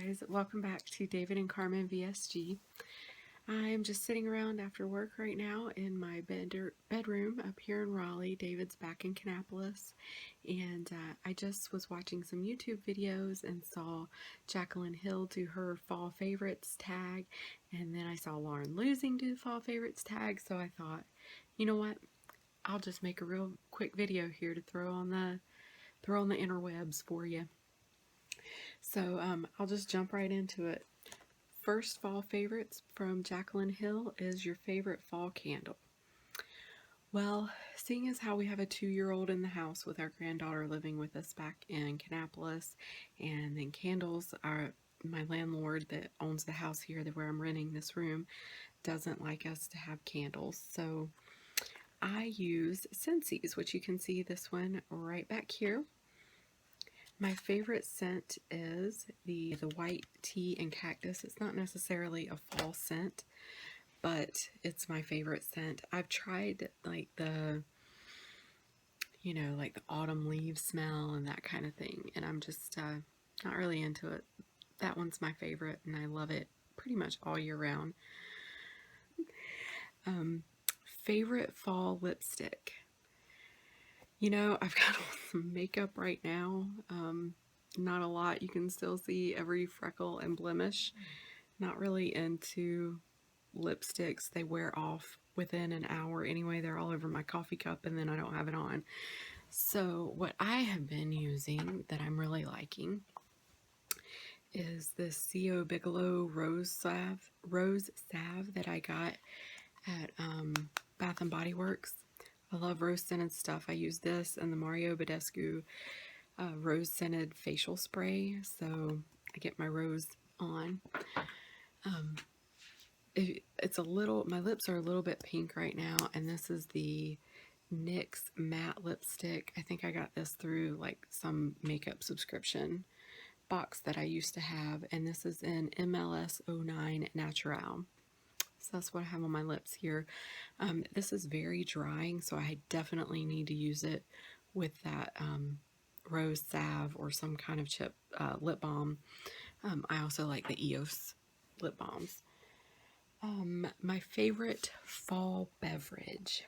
guys, welcome back to David and Carmen VSG. I'm just sitting around after work right now in my bedroom up here in Raleigh. David's back in Kannapolis, and I just was watching some YouTube videos and saw Jaclyn Hill do her fall favorites tag, and then I saw Lauren Losing do the fall favorites tag, so I thought, you know what, I'll just make a real quick video here to throw on the interwebs for you. So I'll just jump right into it. First fall favorites from Jaclyn Hill is your favorite fall candle. Well, seeing as how we have a 2-year-old in the house with our granddaughter living with us back in Kannapolis, and then candles are my landlord that owns the house here where I'm renting this room doesn't like us to have candles, so I use Scentsies, which you can see this one right back here. My favorite scent is the white tea and cactus. It's not necessarily a fall scent, but it's my favorite scent. I've tried like the autumn leaves smell and that kind of thing, and I'm just not really into it. That one's my favorite, and I love it pretty much all year round. Favorite fall lipstick. You know, I've got on some makeup right now. Not a lot. You can still see every freckle and blemish. Not really into lipsticks. They wear off within an hour anyway. They're all over my coffee cup and then I don't have it on. So what I have been using that I'm really liking is this C.O. Bigelow Rose Salve that I got at Bath & Body Works. I love rose scented stuff. I use this and the Mario Badescu rose scented facial spray, so I get my rose on. It's a little, my lips are a little bit pink right now, and this is the NYX matte lipstick. I think I got this through like some makeup subscription box that I used to have, and this is in MLS 09 Natural. So that's what I have on my lips here. This is very drying, so I definitely need to use it with that rose salve or some kind of chip lip balm. I also like the EOS lip balms. My favorite fall beverage.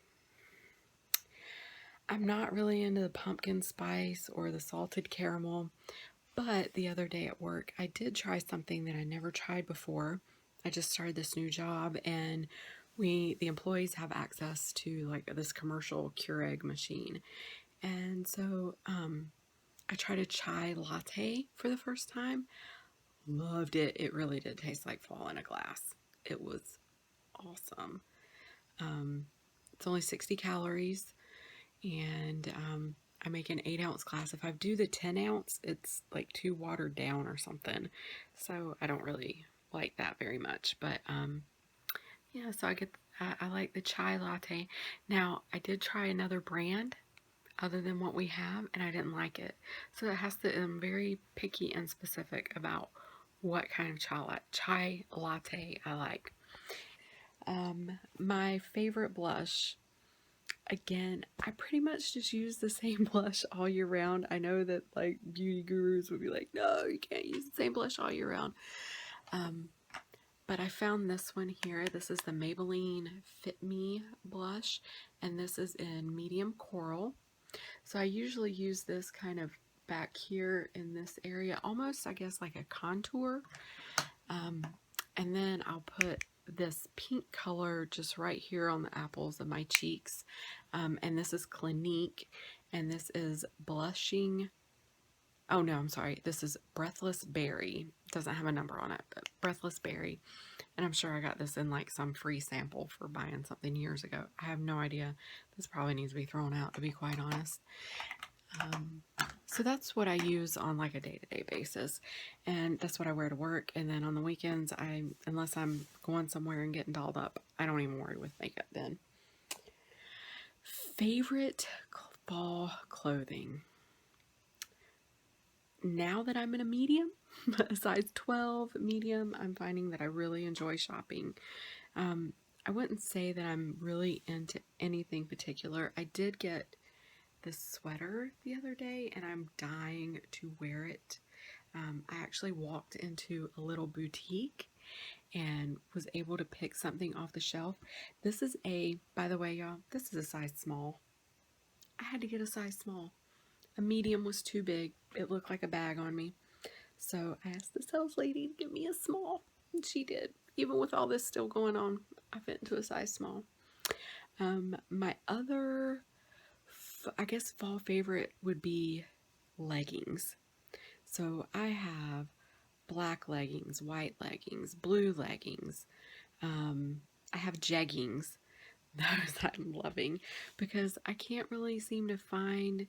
I'm not really into the pumpkin spice or the salted caramel, but the other day at work, I did try something that I never tried before. I just started this new job, and the employees have access to like this commercial Keurig machine. And so I tried a chai latte for the first time. Loved it. It really did taste like fall in a glass. It was awesome. It's only 60 calories, and I make an 8-ounce glass. If I do the 10-ounce, it's like too watered down or something. So I don't really like that very much, but yeah, so I like the chai latte. Now I did try another brand other than what we have, and I didn't like it, so it has to, I'm very picky and specific about what kind of chai latte I like. My favorite blush, again, I pretty much just use the same blush all year round. I know that like beauty gurus would be like, no, you can't use the same blush all year round. But I found this one here. This is the Maybelline Fit Me blush, and this is in medium coral. So I usually use this kind of back here in this area, almost I guess like a contour. And then I'll put this pink color just right here on the apples of my cheeks. And this is Clinique, and this is Blushing. Oh no, I'm sorry. This is Breathless Berry. Doesn't have a number on it, but Breathless Berry. And I'm sure I got this in like some free sample for buying something years ago. I have no idea. This probably needs to be thrown out, to be quite honest. So that's what I use on like a day-to-day basis, and that's what I wear to work. And then on the weekends, unless I'm going somewhere and getting dolled up, I don't even worry with makeup then. Favorite fall clothing. Now that I'm in a medium, a size 12 medium, I'm finding that I really enjoy shopping. I wouldn't say that I'm really into anything particular. I did get this sweater the other day, and I'm dying to wear it. I actually walked into a little boutique and was able to pick something off the shelf. This is by the way, y'all, this is a size small. I had to get a size small. A medium was too big. It looked like a bag on me. So I asked the sales lady to give me a small, and she did. Even with all this still going on, I fit into a size small. My other, I guess, fall favorite would be leggings. So I have black leggings, white leggings, blue leggings. I have jeggings. Those I'm loving because I can't really seem to find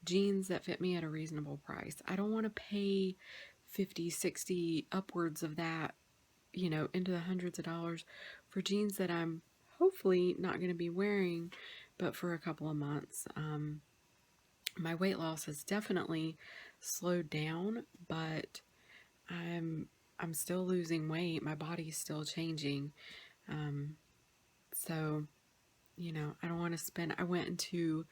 jeans that fit me at a reasonable price. I don't want to pay 50, 60, upwards of that, into the hundreds of dollars for jeans that I'm hopefully not going to be wearing, but for a couple of months. My weight loss has definitely slowed down, but I'm still losing weight. My body's still changing. So, I don't want to spend. I went into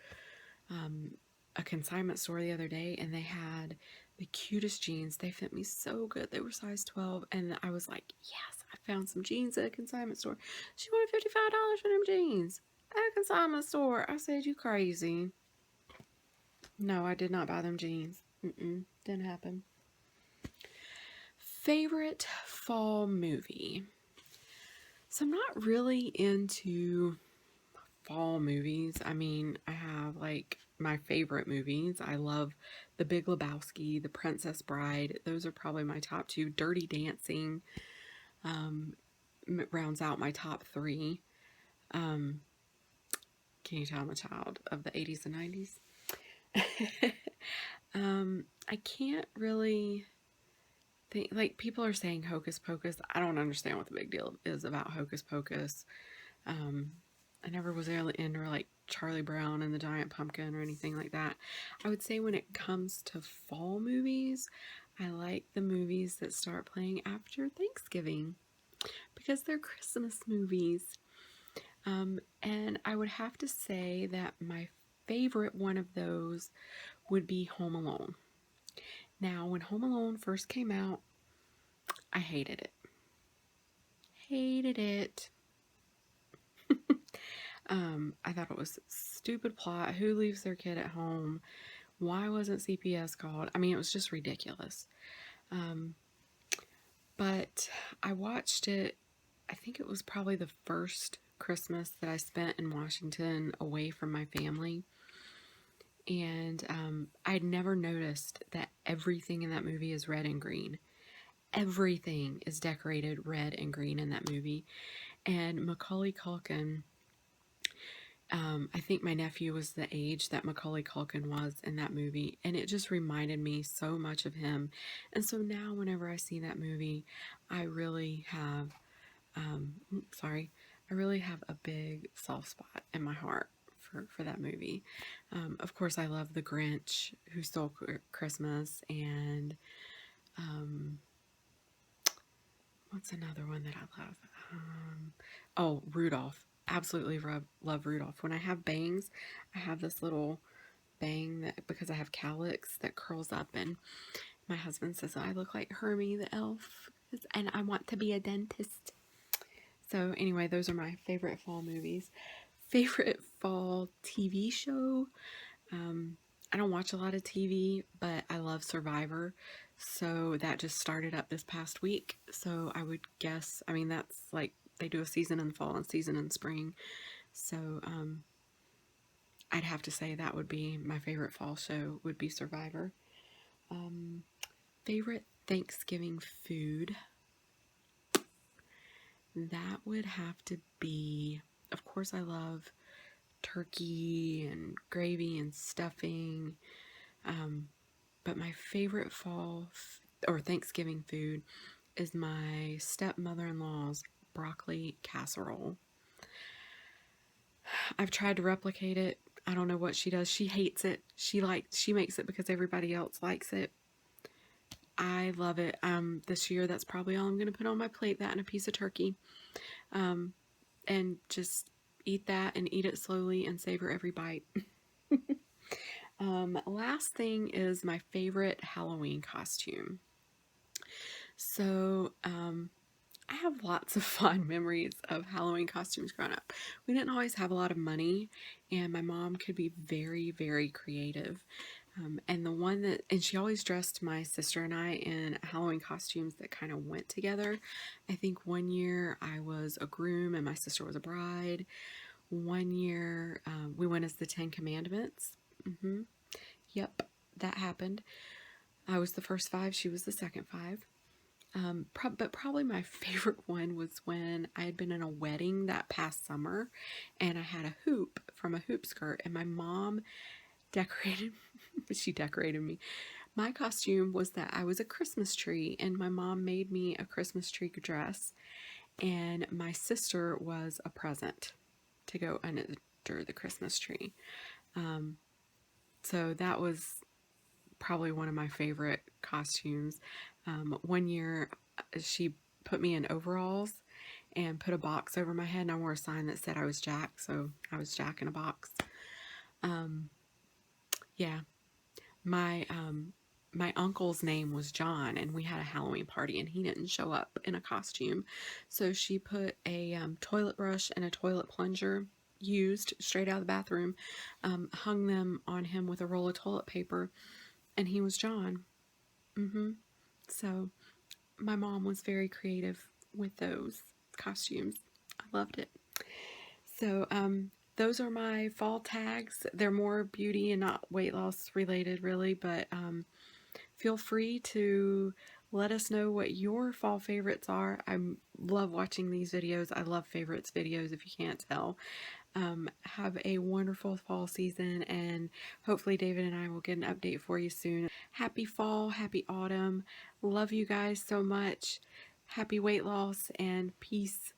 a consignment store the other day and they had the cutest jeans. They fit me so good. They were size 12 and I was like, yes, I found some jeans at a consignment store. She wanted $55 for them jeans at a consignment store. I said, you crazy. No, I did not buy them jeans. Didn't happen. Favorite fall movie. So I'm not really into fall movies. I mean, I have like my favorite movies. I love The Big Lebowski, The Princess Bride. Those are probably my top two. Dirty Dancing rounds out my top three. Can you tell I'm a child of the 80s and 90s? I can't really think, like, people are saying Hocus Pocus. I don't understand what the big deal is about Hocus Pocus. I never was really into like Charlie Brown and the Giant Pumpkin or anything like that. I would say when it comes to fall movies, I like the movies that start playing after Thanksgiving because they're Christmas movies. And I would have to say that my favorite one of those would be Home Alone. Now, when Home Alone first came out, I hated it. Hated it. I thought it was stupid plot. Who leaves their kid at home? Why wasn't CPS called? I mean, it was just ridiculous. But I watched it, I think it was probably the first Christmas that I spent in Washington away from my family. And I'd never noticed that everything in that movie is red and green. Everything is decorated red and green in that movie. And Macaulay Culkin, I think my nephew was the age that Macaulay Culkin was in that movie, and it just reminded me so much of him. And so now whenever I see that movie, I really have, I really have a big soft spot in my heart for that movie. Of course, I love The Grinch Who Stole Christmas, and what's another one that I love? Rudolph. Absolutely love Rudolph. When I have bangs, I have this little bang that, because I have calyx, that curls up, and my husband says I look like Hermie the elf, and I want to be a dentist. So anyway, those are my favorite fall movies. Favorite fall TV show. I don't watch a lot of TV, but I love Survivor. So that just started up this past week. So I would guess, I mean, that's like, they do a season in the fall and season in spring. So I'd have to say that would be my favorite fall show, would be Survivor. Favorite Thanksgiving food. That would have to be, of course, I love turkey and gravy and stuffing. But my favorite fall or Thanksgiving food is my stepmother-in-law's broccoli casserole. I've tried to replicate it. I don't know what she does. She hates it. She makes it because everybody else likes it. I love it. This year, that's probably all I'm going to put on my plate, that and a piece of turkey. And just eat that and eat it slowly and savor every bite. Last thing is my favorite Halloween costume. So, I have lots of fond memories of Halloween costumes growing up. We didn't always have a lot of money, and my mom could be very, very creative. And she always dressed my sister and I in Halloween costumes that kind of went together. I think one year I was a groom and my sister was a bride. One year we went as the Ten Commandments. hmm Yep, that happened. I was the first five, she was the second five. But probably my favorite one was when I had been in a wedding that past summer and I had a hoop from a hoop skirt, and my mom decorated she decorated me. My costume was that I was a Christmas tree, and my mom made me a Christmas tree dress, and my sister was a present to go under the Christmas tree. Um, so that was probably one of my favorite costumes. One year, she put me in overalls and put a box over my head, and I wore a sign that said I was Jack, so I was Jack in a box. Um, yeah, my uncle's name was John, and we had a Halloween party, and he didn't show up in a costume, so she put a toilet brush and a toilet plunger used straight out of the bathroom, hung them on him with a roll of toilet paper, and he was John. So my mom was very creative with those costumes. I loved it. So those are my fall tags. They're more beauty and not weight loss related, really, but feel free to let us know what your fall favorites are. I love watching these videos. I love favorites videos, if you can't tell. Have a wonderful fall season, and hopefully David and I will get an update for you soon. Happy fall, happy autumn. Love you guys so much. Happy weight loss, and peace.